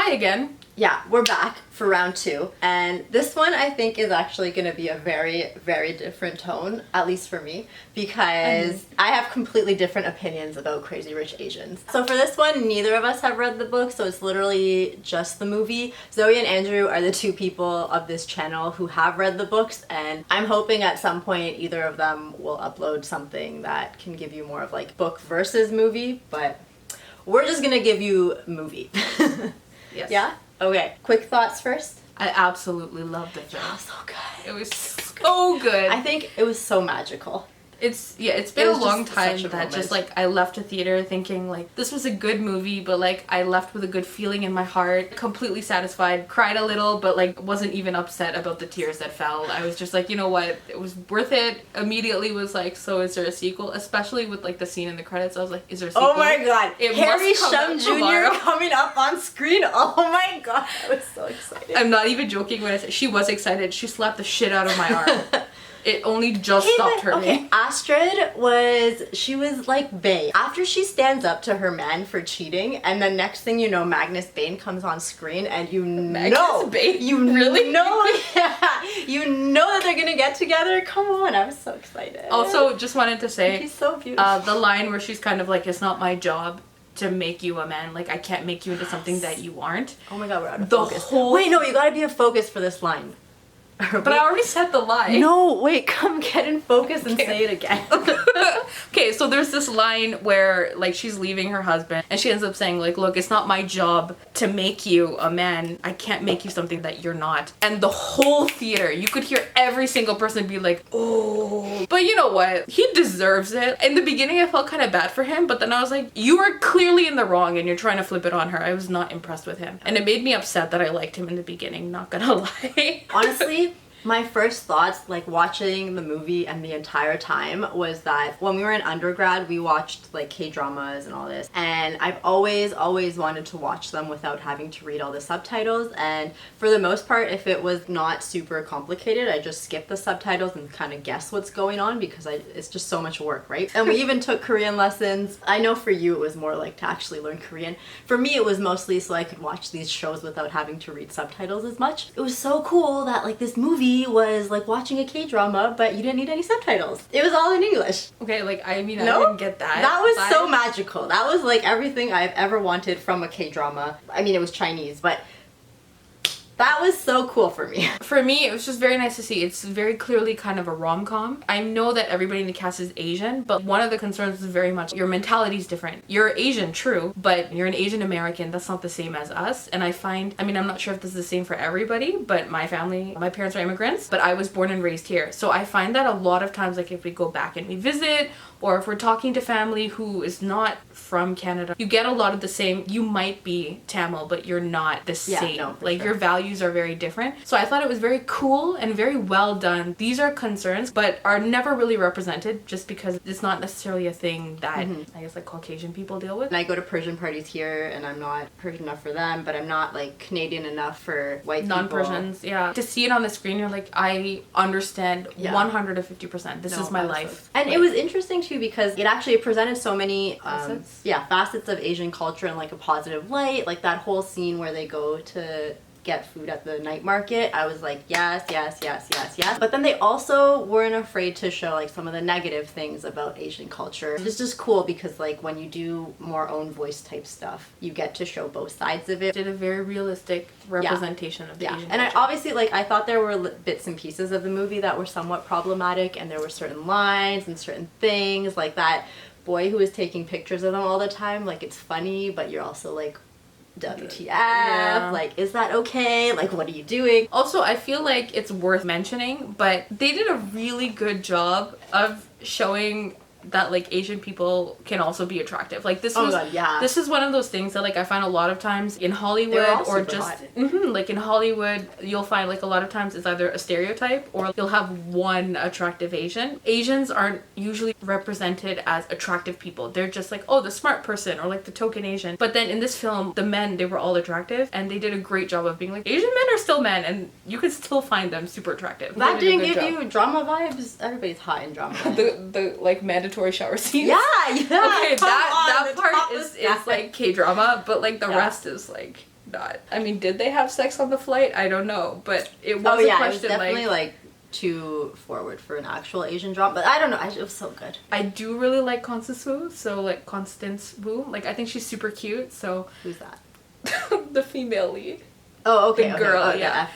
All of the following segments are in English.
Hi again. Yeah, we're back for round 2. And this one I think is actually going to be a very, very different tone, at least for me, because I have completely different opinions about Crazy Rich Asians. So for this one, neither of us have read the book, so it's literally just the movie. Zoe and Andrew are the 2 people of this channel who have read the books, and I'm hoping at some point either of them will upload something that can give you more of like book versus movie, but we're just gonna give you movie. Yes. Yeah? Okay, quick thoughts first. I absolutely loved the film. Oh, so good. It was so good. I think it was so magical. It's been a long just time such a that moment. just like I left a theater thinking like this was a good movie, but like I left with a good feeling in my heart, completely satisfied, cried a little, but like wasn't even upset about the tears that fell. I was just like, you know what, it was worth it. Immediately was like, so is there a sequel? Especially with like the scene in the credits, I was like, is there a sequel? Oh my god, It Harry must come Shum out Jr. tomorrow. coming up on screen. Oh my god, I was so excited. I'm not even joking when I say she was excited. She slapped the shit out of my arm. It only just stopped hurting. Okay, Astrid she was like Bae. After she stands up to her man for cheating, and then next thing you know, Magnus Bane comes on screen, and you know Bane? you Really? know, yeah, you know that they're gonna get together. Come on, I was so excited. Also, just wanted to say, he's so beautiful. the line where she's kind of like, it's not my job to make you a man. Like, I can't make you into something that you aren't. Oh my god, we're out of The focus. whole- Wait, no, you gotta be in focus for this line. But I already said the line. No, wait, come get in focus and say it again. Okay, so there's this line where like she's leaving her husband and she ends up saying like, look, it's not my job to make you a man. I can't make you something that you're not. And the whole theater, you could hear every single person be like, oh. But you know what? He deserves it. In the beginning, I felt kind of bad for him, but then I was like, you are clearly in the wrong and you're trying to flip it on her. I was not impressed with him. And it made me upset that I liked him in the beginning, not gonna lie. Honestly, my first thoughts, like watching the movie and the entire time, was that when we were in undergrad, we watched like K-dramas and all this, and I've always wanted to watch them without having to read all the subtitles, and for the most part, if it was not super complicated, I just skip the subtitles and kind of guess what's going on because it's just so much work, right? And we even took Korean lessons. I know for you it was more like to actually learn Korean. For me, it was mostly so I could watch these shows without having to read subtitles as much. It was so cool that like this movie was like watching a K-drama, but you didn't need any subtitles. It was all in English. Okay, like, I mean, No? I didn't get that. That was so vibe. magical. That was like everything I've ever wanted from a K-drama. I mean, it was Chinese, but that was so cool for me. For me, it was just very nice to see. It's very clearly kind of a rom-com. I know that everybody in the cast is Asian, but one of the concerns is very much your mentality is different. You're Asian, true, but you're an Asian American. That's not the same as us. And I find, I mean, I'm not sure if this is the same for everybody, but my family, my parents are immigrants, but I was born and raised here. So I find that a lot of times, like if we go back and we visit, or if we're talking to family who is not from Canada, you get a lot of the same, you might be Tamil, but you're not the same. No, for like sure. your values are very different. So I thought it was very cool and very well done. These are concerns, but are never really represented just because it's not necessarily a thing that I guess like Caucasian people deal with. And I go to Persian parties here, and I'm not Persian enough for them, but I'm not like Canadian enough for white people. Non-Persians, yeah. To see it on the screen, you're like, I understand Yeah. 150%. This No, is my I was life. so- And it was interesting too because it actually presented so many Facets? facets of Asian culture in like a positive light. Like that whole scene where they go to get food at the night market, I was like, yes, yes, yes, yes, yes. But then they also weren't afraid to show like some of the negative things about Asian culture. It's just cool because like when you do more own voice type stuff, you get to show both sides of it. Did a very realistic representation of the Asian And I culture. obviously like I thought there were bits and pieces of the movie that were somewhat problematic, and there were certain lines and certain things like that boy who was taking pictures of them all the time. Like it's funny, but you're also like, WTF, Yeah. like is that okay? Like what are you doing? Also, I feel like it's worth mentioning, but they did a really good job of showing that like Asian people can also be attractive. Like this Oh my was God, yeah. this is one of those things that like I find a lot of times in Hollywood They're all or super just hot. like in Hollywood you'll find like a lot of times it's either a stereotype or you'll have one attractive Asian. Asians aren't usually represented as attractive people. They're just like, oh, the smart person or like the token Asian. But then in this film, the men, they were all attractive and they did a great job of being like, Asian men are still men and you can still find them super attractive. That They did a didn't good give job. you drama vibes? Everybody's hot in drama. the like mandatory shower scenes. yeah. Okay, come on, that the part top is stack. like K-drama, but like the Yeah. rest is like not. I mean, did they have sex on the flight? I don't know, but it was a it was question definitely like too forward for an actual Asian drama, but I don't know, it was so good. I do really like Constance Wu, so like Constance Wu, like I think she's super cute, so. Who's that? The female lead. Oh, okay. The girl, okay. yeah.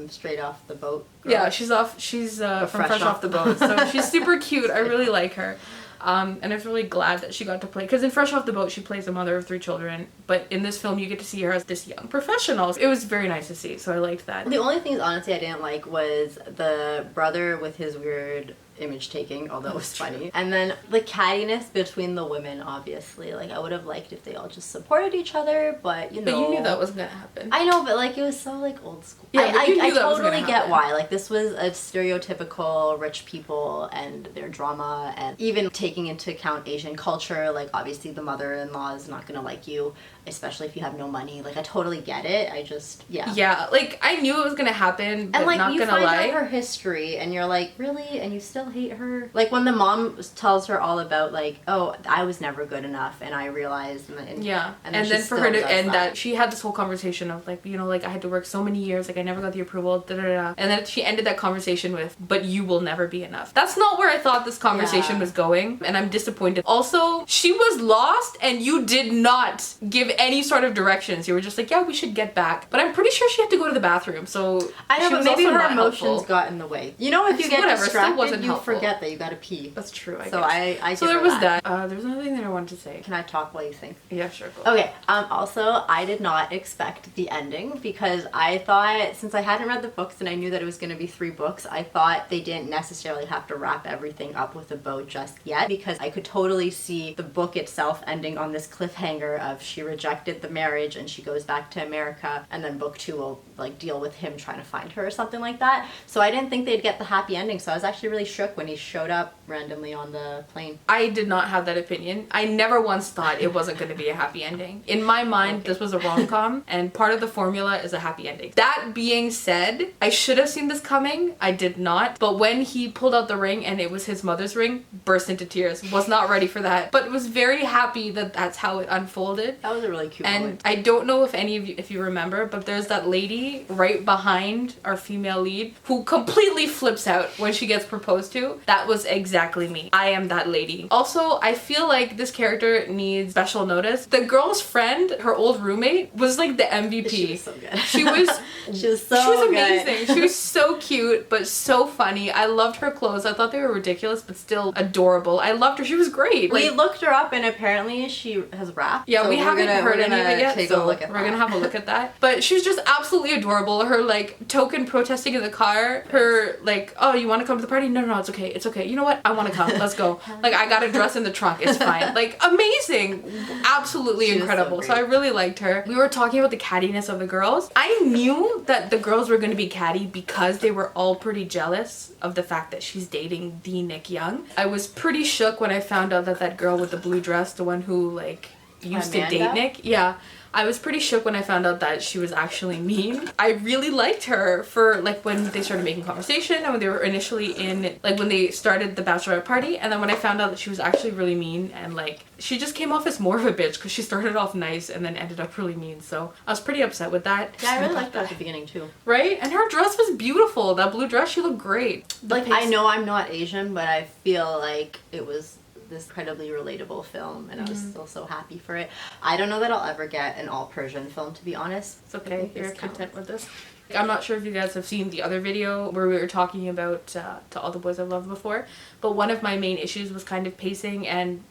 Straight off the boat. Girl. Yeah, she's from Fresh Off the Boat, so she's super cute. I really like her. And I was really glad that she got to play, because in Fresh Off the Boat she plays a mother of 3 children, but in this film you get to see her as this young professional. It was very nice to see, so I liked that. The only things honestly I didn't like was the brother with his weird image taking, although it was funny. And then the cattiness between the women, obviously. Like, I would have liked if they all just supported each other, but you know. But you knew that wasn't gonna happen. I know, but like, it was so like old school. Yeah, but you knew I that was totally gonna get happen. why. Like, this was a stereotypical rich people and their drama, and even taking into account Asian culture, like, obviously the mother-in-law is not gonna like you, especially if you have no money. Like, I totally get it. I just, yeah. Yeah, like, I knew it was gonna happen, but And like, not you gonna find lie. out her history and you're like, really? And you still hate her? Like, when the mom tells her all about, like, oh, I was never good enough, and I realized, Yeah, and she then for her still to does end that, she had this whole conversation of like, you know, like I had to work so many years, like I never got the approval, da da da. And then she ended that conversation with, but you will never be enough. That's not where I thought this conversation was going, and I'm disappointed. Also, she was lost and you did not give any sort of directions. You were just like, yeah, we should get back. But I'm pretty sure she had to go to the bathroom, so I know, she but was maybe also her not emotions helpful. got in the way. You know, if you get Whatever, still wasn't distracted, you helpful. forget that you gotta pee. That's true, I So guess. I So give there her was that. There was another thing that I wanted to say. Can I talk while you think? Yeah, sure, go. Okay, also, I did not expect the ending, because I thought, since I hadn't read the books and I knew that it was going to be 3 books, I thought they didn't necessarily have to wrap everything up with a bow just yet, because I could totally see the book itself ending on this cliffhanger of she rejected the marriage and she goes back to America, and then book 2 will like deal with him trying to find her or something like that. So I didn't think they'd get the happy ending, so I was actually really shook when he showed up randomly on the plane. I did not have that opinion. I never once thought it wasn't going to be a happy ending. In my mind, this was a rom-com, and part of the formula is a happy ending. That being said, I should have seen this coming. I did not. But when he pulled out the ring and it was his mother's ring, burst into tears. Was not ready for that. But was very happy that that's how it unfolded. That was a really cute And moment. I don't know if any of you, if you remember, but there's that lady right behind our female lead who completely flips out when she gets proposed to. That was exactly me. I am that lady. Also, I feel like this character needs special notice. The girl's friend, her old roommate, was like the MVP. She was so good. She was She was so she was good. amazing. She was so cute, but so funny. I loved her clothes. I thought they were ridiculous, but still adorable. I loved her. She was great. We Like, looked her up, and apparently she has rap. yeah, so we we're haven't gonna- heard we're any of gonna it yet, take so a look at we're that. gonna have a look at that. But she was just absolutely adorable. Her like token protesting in the car. Her like, oh, you want to come to the party? No, it's okay. It's okay. You know what? I want to come. Let's go. Like, I got a dress in the trunk. It's fine. Like, amazing. Absolutely She was so incredible. So great. I really liked her. We were talking about the cattiness of the girls. I knew that the girls were going to be catty because they were all pretty jealous of the fact that she's dating the Nick Young. I was pretty shook when I found out that that girl with the blue dress, the one who like used to Amanda? date Nick, yeah. I was pretty shook when I found out that she was actually mean. I really liked her for like when they started making conversation and when they were initially in like when they started the bachelorette party, and then when I found out that she was actually really mean and like she just came off as more of a bitch because she started off nice and then ended up really mean. So I was pretty upset with that. Yeah, I really liked her at the beginning too. Right? And her dress was beautiful. That blue dress, she looked great. The Like, pace- I know I'm not Asian, but I feel like it was this incredibly relatable film, and I was still so happy for it. I don't know that I'll ever get an all Persian film, to be honest. It's I okay. think You're this counts. content with this. I'm not sure if you guys have seen the other video where we were talking about To All the Boys I've Loved Before, but one of my main issues was kind of pacing and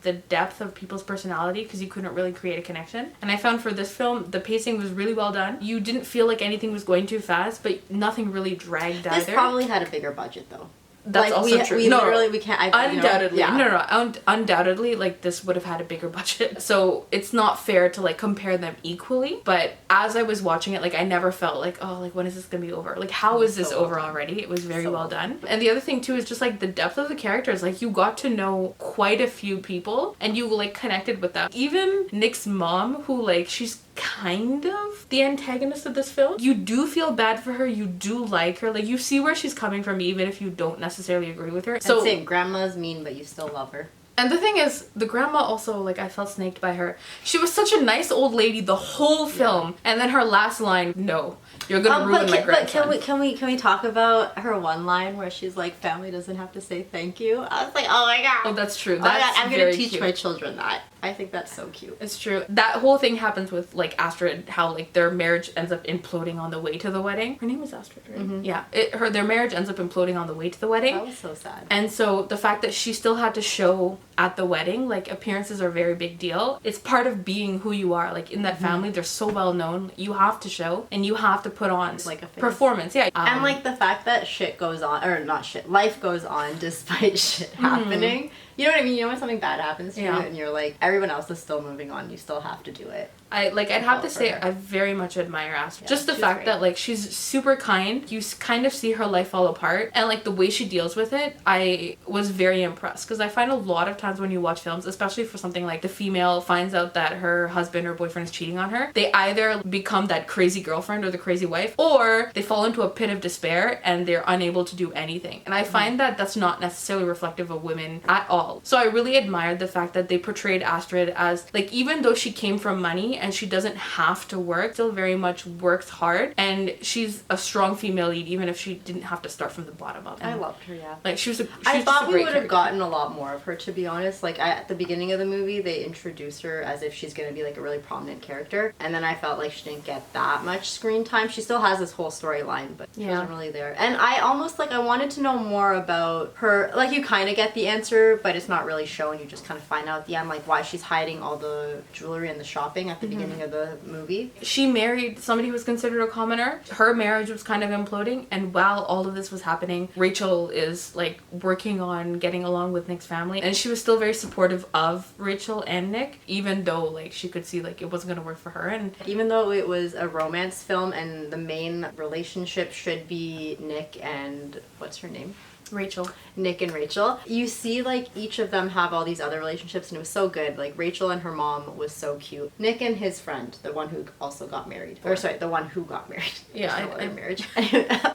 the depth of people's personality because you couldn't really create a connection. And I found for this film, the pacing was really well done. You didn't feel like anything was going too fast, but nothing really dragged This either. probably had a bigger budget though. That's like, also true. We No, literally, we can't. Undoubtedly, You know, yeah. no, undoubtedly, like this would have had a bigger budget, so it's not fair to like compare them equally. But as I was watching it, like I never felt like, oh, like when is this gonna be over? Like how is this So over well done. already? It was very So well well done. And the other thing too is just like the depth of the characters. Like you got to know quite a few people, and you like connected with them. Even Nick's mom, who like she's kind of the antagonist of this film. You do feel bad for her. You do like her. Like you see where she's coming from, even if you don't necessarily agree with her. So, same, grandma's mean, but you still love her. And the thing is, the grandma also, like, I felt snaked by her. She was such a nice old lady the whole film, and then her last line, no, you're gonna ruin my grandson. But can we talk about her one line where she's like, family doesn't have to say thank you? I was like, oh my god. Oh, that's true. Oh my god, I'm gonna very teach cute. my children that. I think that's so cute. It's true. That whole thing happens with like Astrid, how like their marriage ends up imploding on the way to the wedding. Her name is Astrid, right? Mm-hmm. Yeah. Their marriage ends up imploding on the way to the wedding. That was so sad. And so the fact that she still had to show at the wedding, like appearances are a very big deal. It's part of being who you are. Like in that family, they're so well known. You have to show and you have to put on Like a face. performance. Yeah. And like the fact that shit goes on, or not shit, life goes on despite shit happening. You know what I mean? You know when something bad happens to you and you're like, everyone else is still moving on, you still have to do it. I'd have to say I very much admire Astrid. Just the fact that like she's super kind. You kind of see her life fall apart, and like the way she deals with it, I was very impressed, because I find a lot of times when you watch films, especially for something like the female finds out that her husband or boyfriend is cheating on her, they either become that crazy girlfriend or the crazy wife, or they fall into a pit of despair and they're unable to do anything. And I find that that's not necessarily reflective of women at all. So I really admired the fact that they portrayed Astrid as like, even though she came from money and she doesn't have to work, still very much works hard, and she's a strong female lead even if she didn't have to start from the bottom up. And I loved her, yeah. like she was I thought we would have character. gotten a lot more of her, to be honest. Like at the beginning of the movie, they introduced her as if she's gonna be like a really prominent character, and then I felt like she didn't get that much screen time. She still has this whole storyline, but she wasn't really there. And I almost like, I wanted to know more about her. Like you kind of get the answer, but it's not really shown. You just kind of find out at the end like why she's hiding all the jewelry and the shopping at the beginning of the movie. She married somebody who was considered a commoner. Her marriage was kind of imploding, and while all of this was happening, Rachel is like working on getting along with Nick's family, and she was still very supportive of Rachel and Nick, even though like she could see like it wasn't gonna work for her. And even though it was a romance film and the main relationship should be Nick and what's her name? Rachel. Nick and Rachel. You see like each of them have all these other relationships, and it was so good. Like Rachel and her mom was so cute. Nick and his friend, the one who also got married. Or sorry, the one who got married. Yeah, I marriage.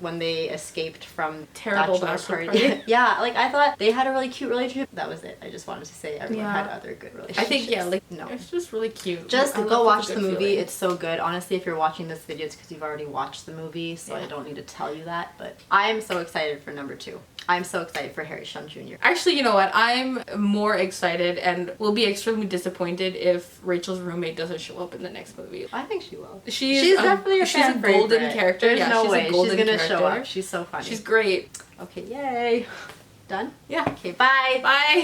When they escaped from terrible bachelor party. Yeah, like I thought they had a really cute relationship. That was it. I just wanted to say everyone had other good relationships. I think like no. it's just really cute. Just I go watch the movie. feeling. It's so good. Honestly, if you're watching this video, it's because you've already watched the movie, so I don't need to tell you that. But I am so excited for number 2. I'm so excited for Harry Shum Jr. Actually, you know what? I'm more excited and will be extremely disappointed if Rachel's roommate doesn't show up in the next movie. I think she will. She's definitely a fan golden favorite. character. There's no she's way a golden she's gonna character. show up. She's so funny. She's great. Okay, yay. Done? Yeah. Okay, bye. Bye.